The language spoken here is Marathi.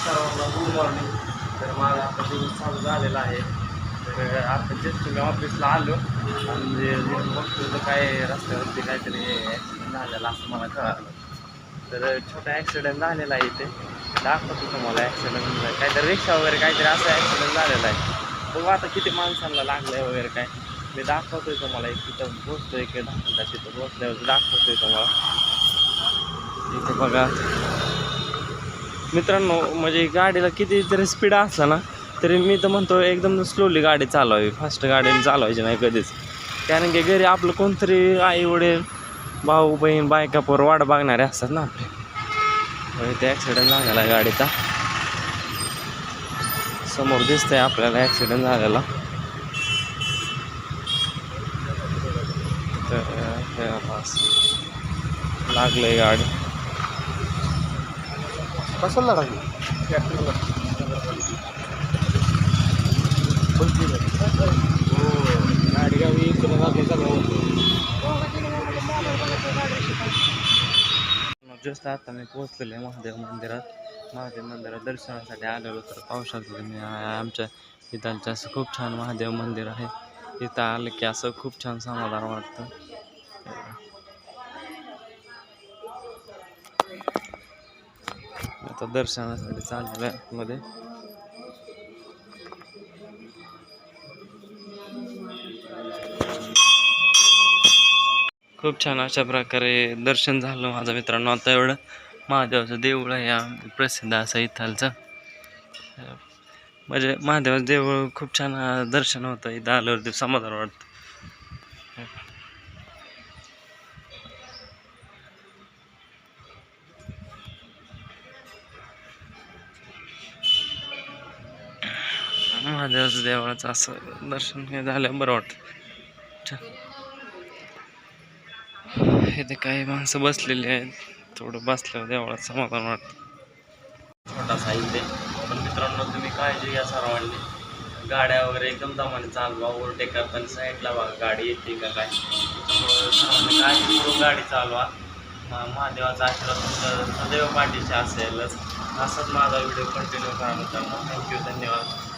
सर्वांना गुड मॉर्निंग. तर माझा आता दिवस चालू झालेला आहे. तर आता जस्ट मी ऑफिसला आलो आणि बघतो तर काय रस्त्यावरती काहीतरी ॲक्सिडेंट झालेला असं मला कळालं. तर छोटा ॲक्सिडेंट झालेला आहे इथे. दाखवतो तुम्हाला ॲक्सिडेंट काहीतरी रिक्षा वगैरे काहीतरी असं ॲक्सिडेंट झालेला आहे. बघू आता किती माणसांना लागलं आहे वगैरे काय मी दाखवतोय तुम्हाला. एक तिथं पोचतो एक 10 मिनिटात तिथं पोचल्यावर दाखवतोय तुम्हाला. इथे बघा मित्रांनो, म्हणजे गाडीला किती जरी स्पीड असला ना तरी मी तर म्हणतो एकदम स्लोली गाडी चालवावी, फास्ट गाडी चालवायची नाही कधीच. कारण की घरी आपलं कोणतरी आई वडील भाऊ बहीण बायका पोर वाट बघणारे असतात ना आपले. इथे ॲक्सिडेंट झालेला आहे गाडीचा, समोर दिसतंय आपल्याला ॲक्सिडेंट झालेला. तर लागलंय गाडी कशाला लागली गाडी गावी जस्ट आता मी पोहोचलेलो आहे महादेव मंदिरात. महादेव मंदिरात दर्शनासाठी आलेलो. तर पाहू शकतो तुम्ही आमच्या इथालचं असं खूप छान महादेव मंदिर आहे. इथं आलं की असं खूप छान समाधान वाटतं. आता दर्शनासाठी चाललेलं आहे मध्ये. खूप छान अशा प्रकारे दर्शन झालं माझं मित्रांनो. आता एवढं महादेवाचं देऊळ आहे प्रसिद्ध असं इथालचं. म्हणजे महादेवाचं देऊळ खूप छान दर्शन होतं. इथं आल्यावरती समाधान वाटतं. महादेवाचं देवळाचं असं दर्शन हे झालं बरं वाटतं. इथे काही माणसं बसलेली आहेत. थोडं बसल्यावर देवळात समाधान वाटतं. छोटासा इथे पण मित्रांनो तुम्ही काळजी घ्या सर्वांनी. गाड्या वगैरे एकदम दमाने चालवा. ओव्हरटेक करताना साईडला बघा गाडी येते का काय. त्यामुळं सर्वांनी काळजी करून गाडी चालवा. महादेवाचा आशीर्वाद तुमच्या सदैव पाठीशी असेलच. असंच माझा व्हिडिओ कंटिन्यू करा मित्रांनो. थँक्यू, धन्यवाद.